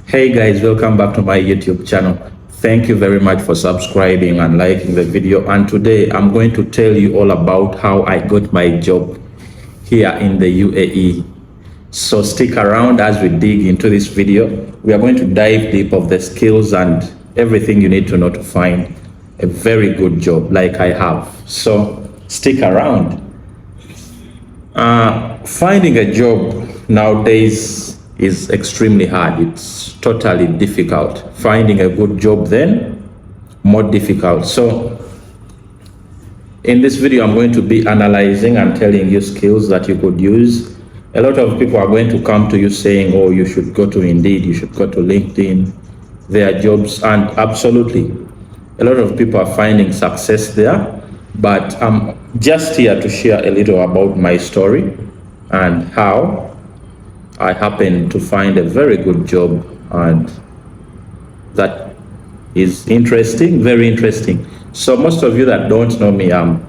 Hey guys, welcome back to my YouTube channel. Thank you very much for subscribing and liking the video. And today I'm going to tell you all about how I got my job here in the UAE. So stick around as we dig into this video. We are going to dive deep of the skills and everything you need to know to find a very good job like I have. So stick around. Finding a job nowadays is extremely hard. It's totally difficult. Finding a good job then, more difficult. So in this video, I'm going to be analyzing and telling you skills that you could use. A lot of people are going to come to you saying, oh, you should go to Indeed, you should go to LinkedIn, there are jobs, and absolutely, a lot of people are finding success there. But I'm just here to share a little about my story and how I happened to find a very good job, and that is interesting, very interesting. So most of you that don't know me, I'm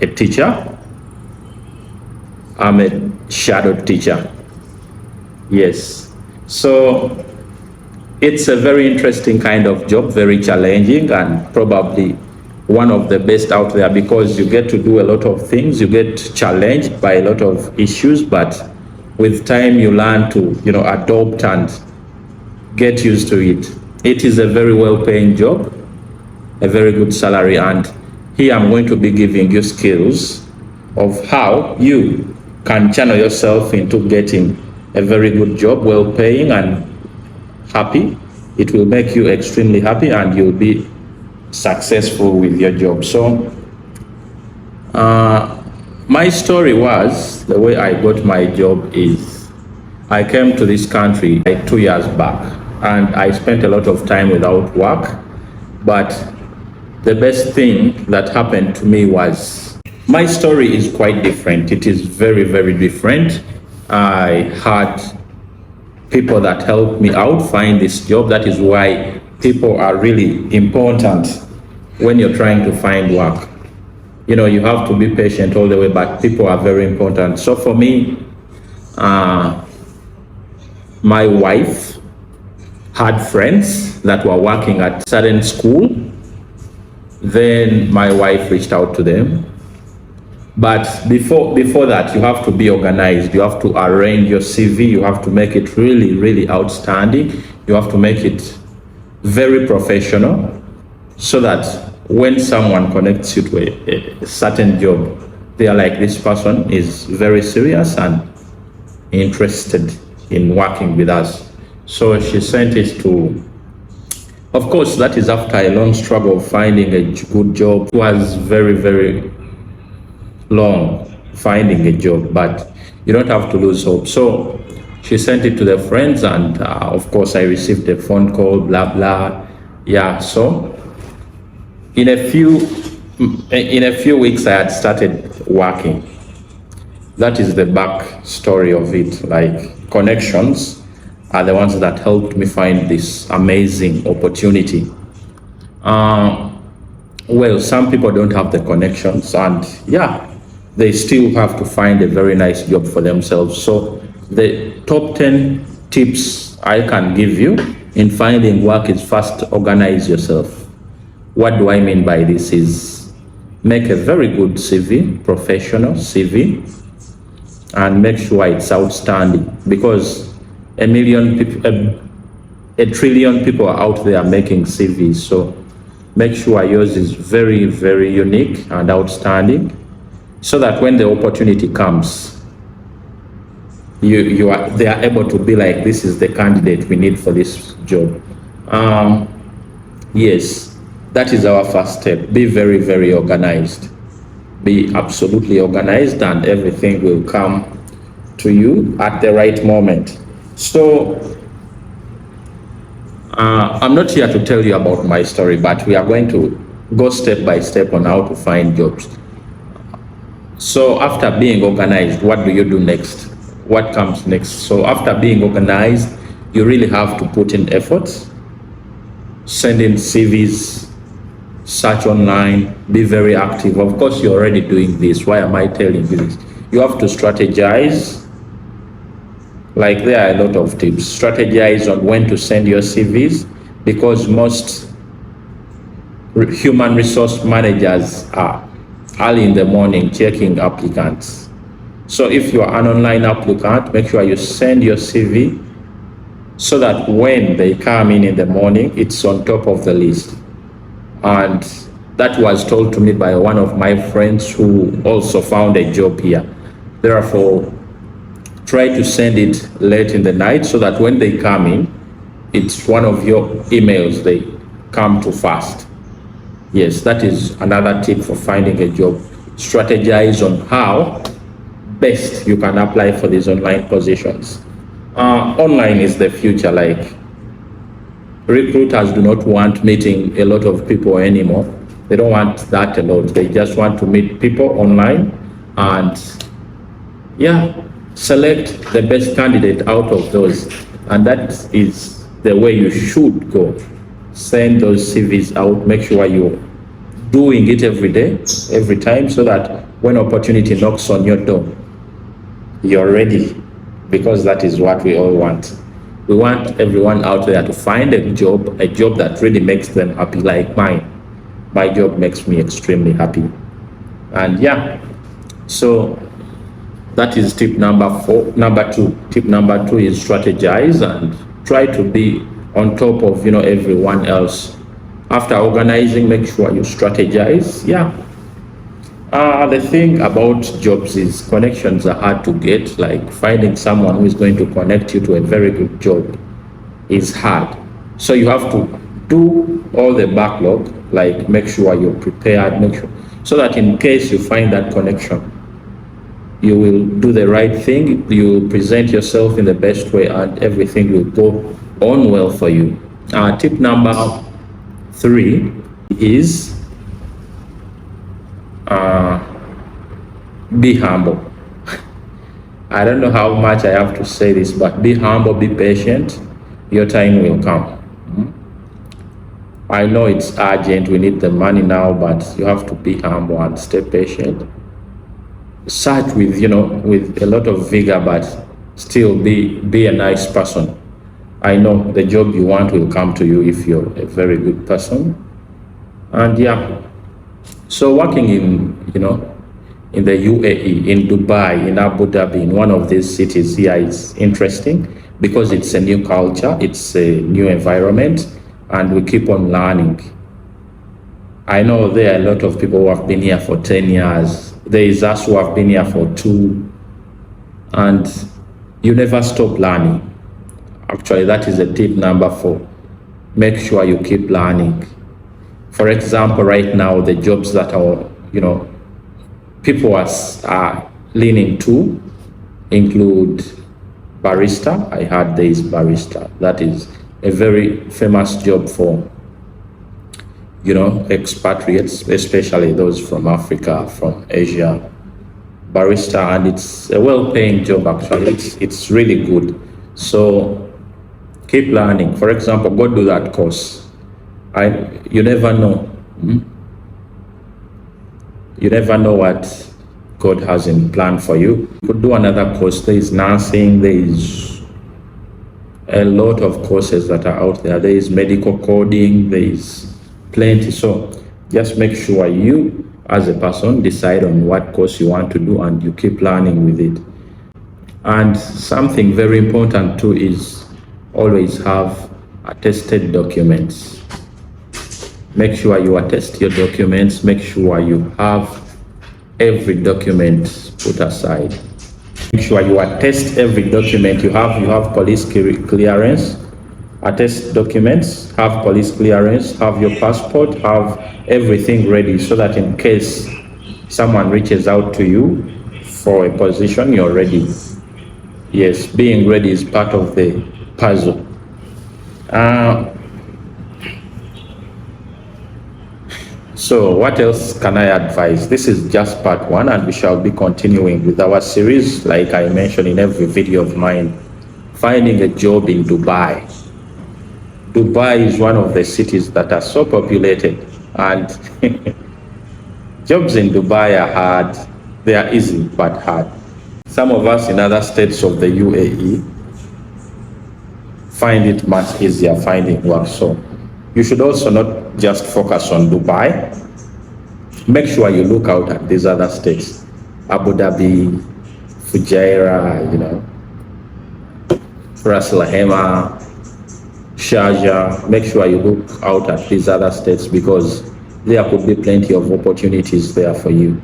a teacher. I'm a shadow teacher. Yes. So it's a very interesting kind of job, very challenging, and probably one of the best out there because you get to do a lot of things. You get challenged by a lot of issues, but with time you learn to adopt and get used to it. It is a very well-paying job, a very good salary, and here I'm going to be giving you skills of how you can channel yourself into getting a very good job, well-paying and happy. It will make you extremely happy and you'll be successful with your job. So my story was, the way I got my job is, I came to this country like 2 years back and I spent a lot of time without work. But the best thing that happened to me was, my story is quite different. It is very, very different. I had people that helped me out find this job. That is why people are really important when you're trying to find work. You have to be patient all the way, but people are very important. So for me, my wife had friends that were working at certain school. Then my wife reached out to them. But before that, you have to be organized. You have to arrange your CV. You have to make it really, really outstanding. You have to make it very professional so that when someone connects you to a certain job, they are like, this person is very serious and interested in working with us. So she sent it to, of course, that is after a long struggle of finding a good job. It was very, very long finding a job, but you don't have to lose hope. So she sent it to the friends, and of course I received a phone call, blah blah. Yeah, so in a few weeks I had started working. That is the back story of it. Like, connections are the ones that helped me find this amazing opportunity. Well, some people don't have the connections, and yeah, they still have to find a very nice job for themselves. So the top 10 tips I can give you in finding work is, first, organize yourself. What do I mean by this is, make a very good CV, professional CV, and make sure it's outstanding, because a trillion people are out there making CVs. So make sure yours is very, very unique and outstanding, so that when the opportunity comes, they are able to be like, this is the candidate we need for this job. Yes, that is our first step. Be very, very organized. Be absolutely organized, and everything will come to you at the right moment. So I'm not here to tell you about my story, but we are going to go step by step on how to find jobs. So after being organized, what do you do next? What comes next? So after being organized, you really have to put in efforts, send in CVs, search online, be very active. Of course, you're already doing this. Why am I telling you this? You have to strategize Like there are a lot of tips. Strategize on when to send your CVs, because most human resource managers are early in the morning checking applicants. So if you are an online applicant, make sure you send your CV so that when they come in the morning, it's on top of the list. And that was told to me by one of my friends who also found a job here. Therefore, try to send it late in the night so that when they come in, it's one of your emails they come to first. Yes, that is another tip for finding a job. Strategize on how best you can apply for these online positions. Online is the future. Like, recruiters do not want meeting a lot of people anymore. They don't want that a lot. They just want to meet people online and select the best candidate out of those. And that is the way you should go. Send those CVs out. Make sure you're doing it every day, every time, so that when opportunity knocks on your door, you're ready, because that is what we all want. We want everyone out there to find a job that really makes them happy, like mine. My job makes me extremely happy. And so that is tip number 2. Tip number 2 is strategize and try to be on top of everyone else. After organizing, make sure you strategize. The thing about jobs is connections are hard to get. Like, finding someone who is going to connect you to a very good job is hard. So you have to do all the backlog, like make sure you're prepared, make sure, so that in case you find that connection, you will do the right thing, you will present yourself in the best way, and everything will go on well for you. Tip number 3 is be humble. I don't know how much I have to say this, but be humble, be patient. Your time will come. I know it's urgent, we need the money now, but you have to be humble and stay patient. Search with a lot of vigor, but still be a nice person. I know the job you want will come to you if you're a very good person. And so working in the UAE, in Dubai, in Abu Dhabi, in one of these cities here is interesting, because it's a new culture, it's a new environment, and we keep on learning. I know there are a lot of people who have been here for 10 years. There is us who have been here for 2, and you never stop learning. Actually, that is a tip number 4. Make sure you keep learning. For example, right now, the jobs that are, people are leaning to include barista. I heard there is barista. That is a very famous job for, expatriates, especially those from Africa, from Asia. Barista, and it's a well-paying job. Actually, it's really good. So keep learning. For example, go do that course. You never know. You never know what God has in plan for you. You could do another course. There is nursing. There is a lot of courses that are out there. There is medical coding. There is plenty. So just make sure you, as a person, decide on what course you want to do, and you keep learning with it. And something very important too is always have attested documents. Make sure you attest your documents. Make sure you have every document put aside. Make sure you attest every document you have. You have police clearance. Attest documents, have police clearance, have your passport, have everything ready, so that in case someone reaches out to you for a position, you're ready. Yes, being ready is part of the puzzle. So what else can I advise? This is just part 1, and we shall be continuing with our series, like I mentioned in every video of mine, finding a job in Dubai. Dubai is one of the cities that are so populated, and jobs in Dubai are hard. They are easy but hard. Some of us in other states of the UAE, find it much easier finding work. So you should also not just focus on Dubai. Make sure you look out at these other states, Abu Dhabi, Fujairah, Ras Al Khaimah, Sharjah. Make sure you look out at these other states because there could be plenty of opportunities there for you.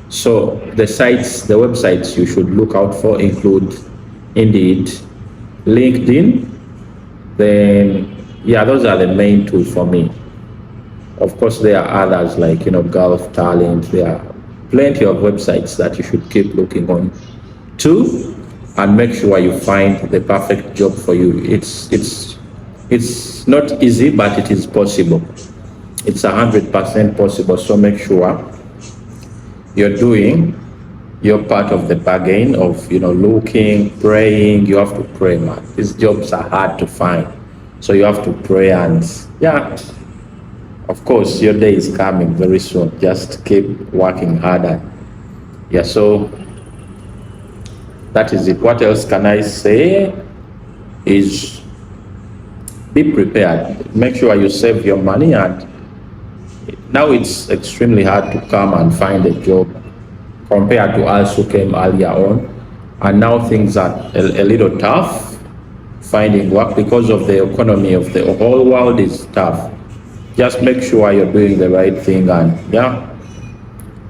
So the websites you should look out for include Indeed, LinkedIn. Then, yeah, those are the main two for me. Of course, there are others like, Gulf Talent. There are plenty of websites that you should keep looking on to and make sure you find the perfect job for you. It's not easy, but it is possible. It's 100% possible. So make sure you're doing your part of the bargain of, looking, praying. You have to pray, man. These jobs are hard to find. So you have to pray and, yeah, of course, your day is coming very soon. Just keep working harder. Yeah, so that is it. What else can I say? Is be prepared. Make sure you save your money. And now it's extremely hard to come and find a job compared to us who came earlier on. And now things are a little tough finding work because of the economy of the whole world is tough. Just make sure you're doing the right thing, and yeah,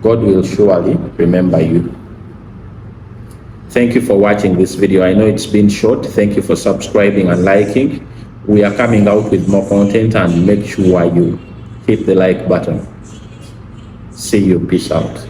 God will surely remember you. Thank you for watching this video. I know it's been short. Thank you for subscribing and liking. We are coming out with more content, and make sure you hit the like button. See you. Peace out.